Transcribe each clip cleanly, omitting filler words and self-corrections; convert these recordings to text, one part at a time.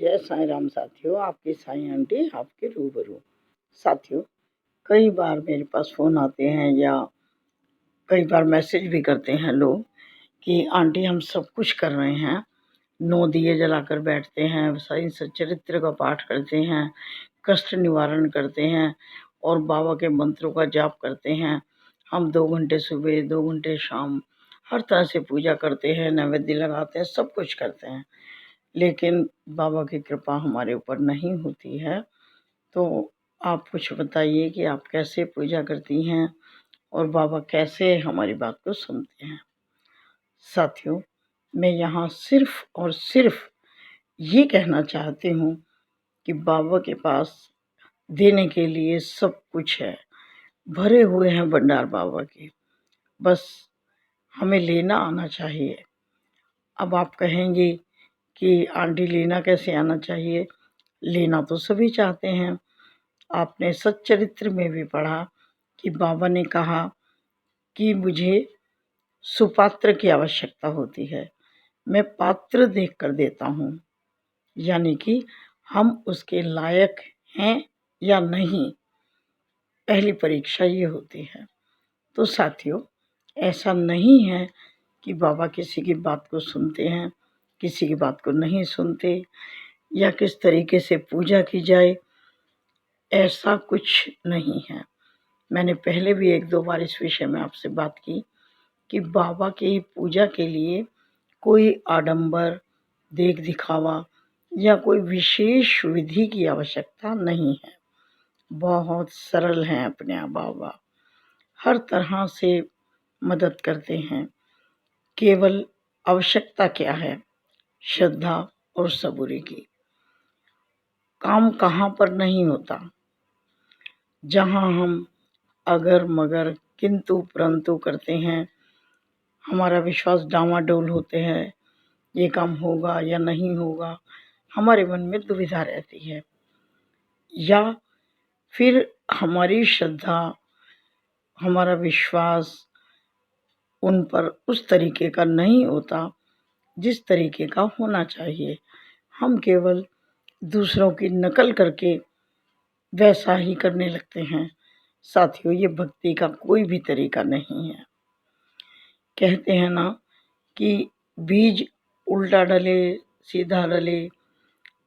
जय साईं राम साथियों, आपकी साईं आंटी आपके रूबरू। साथियों, कई बार मेरे पास फ़ोन आते हैं या कई बार मैसेज भी करते हैं लोग कि आंटी हम सब कुछ कर रहे हैं, 9 दिए जलाकर बैठते हैं, साईं सच्चरित्र का पाठ करते हैं, कष्ट निवारण करते हैं और बाबा के मंत्रों का जाप करते हैं। हम 2 घंटे सुबह, 2 घंटे शाम हर तरह से पूजा करते हैं, नैवेद्य लगाते हैं, सब कुछ करते हैं। लेकिन बाबा की कृपा हमारे ऊपर नहीं होती है। तो आप कुछ बताइए कि आप कैसे पूजा करती हैं और बाबा कैसे हमारी बात को सुनते हैं? साथियों, मैं यहाँ सिर्फ़ और सिर्फ़ ये कहना चाहती हूँ कि बाबा के पास देने के लिए सब कुछ है, भरे हुए हैं भंडार बाबा के, बस हमें लेना आना चाहिए। अब आप कहेंगे कि आंटी लेना कैसे आना चाहिए? लेना तो सभी चाहते हैं। आपने सच्चरित्र में भी पढ़ा कि बाबा ने कहा कि मुझे सुपात्र की आवश्यकता होती है, मैं पात्र देख कर देता हूँ, यानी कि हम उसके लायक हैं या नहीं, पहली परीक्षा ये होती है। तो साथियों, ऐसा नहीं है कि बाबा किसी की बात को सुनते हैं, किसी की बात को नहीं सुनते या किस तरीके से पूजा की जाए, ऐसा कुछ नहीं है। मैंने पहले भी 1-2 बार इस विषय में आपसे बात की कि बाबा की पूजा के लिए कोई आडंबर, देख दिखावा या कोई विशेष विधि की आवश्यकता नहीं है। बहुत सरल हैं अपने आप बाबा, हर तरह से मदद करते हैं। केवल आवश्यकता क्या है? श्रद्धा और सबूरी की। काम कहाँ पर नहीं होता, जहाँ हम अगर मगर किंतु परंतु करते हैं, हमारा विश्वास डामाडोल होते हैं, ये काम होगा या नहीं होगा, हमारे मन में दुविधा रहती है, या फिर हमारी श्रद्धा, हमारा विश्वास उन पर उस तरीके का नहीं होता जिस तरीके का होना चाहिए। हम केवल दूसरों की नकल करके वैसा ही करने लगते हैं। साथियों, ये भक्ति का कोई भी तरीका नहीं है। कहते हैं ना कि बीज उल्टा डले सीधा डले,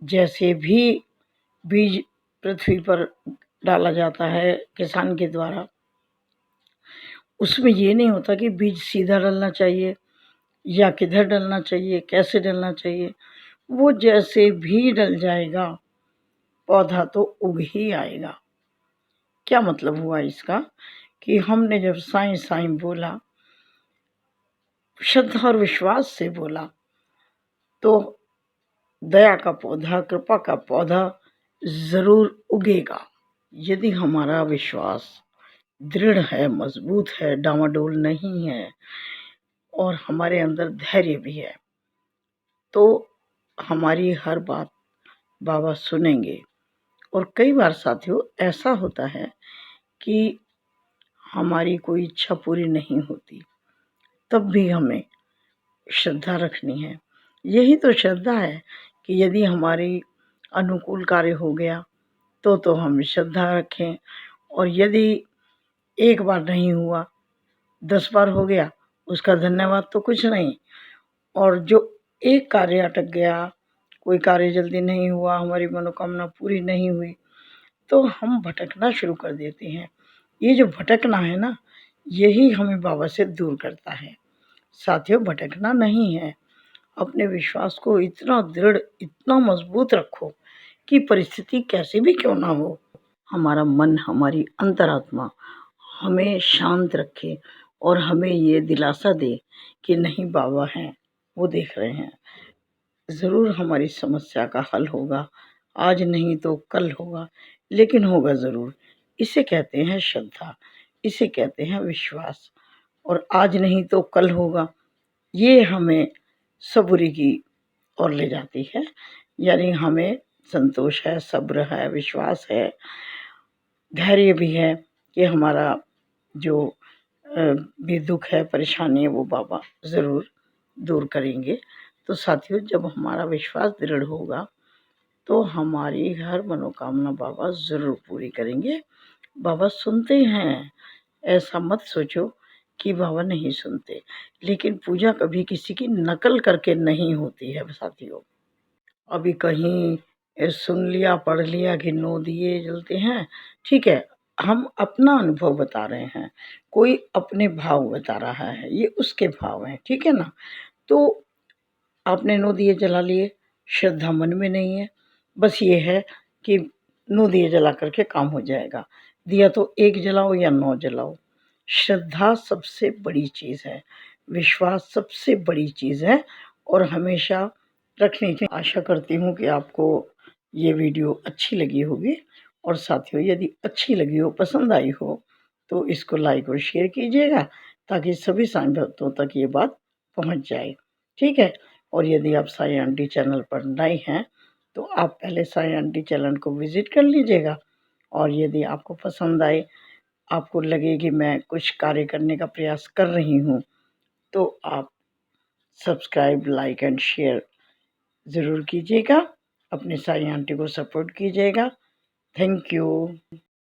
जैसे भी बीज पृथ्वी पर डाला जाता है किसान के द्वारा, उसमें ये नहीं होता कि बीज सीधा डलना चाहिए या किधर डलना चाहिए, कैसे डलना चाहिए। वो जैसे भी डल जाएगा, पौधा तो उग ही आएगा। क्या मतलब हुआ इसका कि हमने जब साईं साईं बोला, श्रद्धा और विश्वास से बोला, तो दया का पौधा, कृपा का पौधा ज़रूर उगेगा। यदि हमारा विश्वास दृढ़ है, मजबूत है, डामाडोल नहीं है और हमारे अंदर धैर्य भी है, तो हमारी हर बात बाबा सुनेंगे। और कई बार साथियों ऐसा होता है कि हमारी कोई इच्छा पूरी नहीं होती, तब भी हमें श्रद्धा रखनी है। यही तो श्रद्धा है कि यदि हमारी अनुकूल कार्य हो गया तो हम श्रद्धा रखें, और यदि एक बार नहीं हुआ, 10 बार हो गया, उसका धन्यवाद तो कुछ नहीं। और जो एक कार्य अटक गया, कोई कार्य जल्दी नहीं हुआ, हमारी मनोकामना पूरी नहीं हुई, तो हम भटकना शुरू कर देते हैं। ये जो भटकना है ना, यही हमें बाबा से दूर करता है। साथियों, भटकना नहीं है, अपने विश्वास को इतना दृढ़, इतना मजबूत रखो कि परिस्थिति कैसी भी क्यों ना हो, हमारा मन, हमारी अंतरात्मा हमें शांत रखे और हमें ये दिलासा दे कि नहीं, बाबा हैं, वो देख रहे हैं, ज़रूर हमारी समस्या का हल होगा। आज नहीं तो कल होगा, लेकिन होगा ज़रूर। इसे कहते हैं श्रद्धा, इसे कहते हैं विश्वास। और आज नहीं तो कल होगा, ये हमें सबूरी की ओर ले जाती है, यानी हमें संतोष है, सब्र है, विश्वास है, धैर्य भी है कि हमारा जो भी दुख है, परेशानी है, वो बाबा ज़रूर दूर करेंगे। तो साथियों, जब हमारा विश्वास दृढ़ होगा तो हमारी हर मनोकामना बाबा ज़रूर पूरी करेंगे। बाबा सुनते हैं, ऐसा मत सोचो कि बाबा नहीं सुनते, लेकिन पूजा कभी किसी की नकल करके नहीं होती है साथियों। अभी कहीं सुन लिया, पढ़ लिया कि 9 दिए जलते हैं, ठीक है, हम अपना अनुभव बता रहे हैं, कोई अपने भाव बता रहा है, ये उसके भाव हैं, ठीक है ना? तो आपने 9 दिए जला लिए, श्रद्धा मन में नहीं है, बस ये है कि 9 दिए जला कर के काम हो जाएगा। दिया तो 1 जलाओ या 9 जलाओ। श्रद्धा सबसे बड़ी चीज़ है, विश्वास सबसे बड़ी चीज़ है और हमेशा रखनी चाहिए। आशा करती हूँ कि आपको ये वीडियो अच्छी लगी होगी और साथियों यदि अच्छी लगी हो, पसंद आई हो, तो इसको लाइक और शेयर कीजिएगा ताकि सभी साईं भक्तों तक ये बात पहुँच जाए, ठीक है? और यदि आप साईं आंटी चैनल पर नए हैं, तो आप पहले साईं आंटी चैनल को विज़िट कर लीजिएगा और यदि आपको पसंद आए, आपको लगे कि मैं कुछ कार्य करने का प्रयास कर रही हूँ, तो आप सब्सक्राइब, लाइक एंड शेयर ज़रूर कीजिएगा। अपने साईं आंटी को सपोर्ट कीजिएगा। Thank you.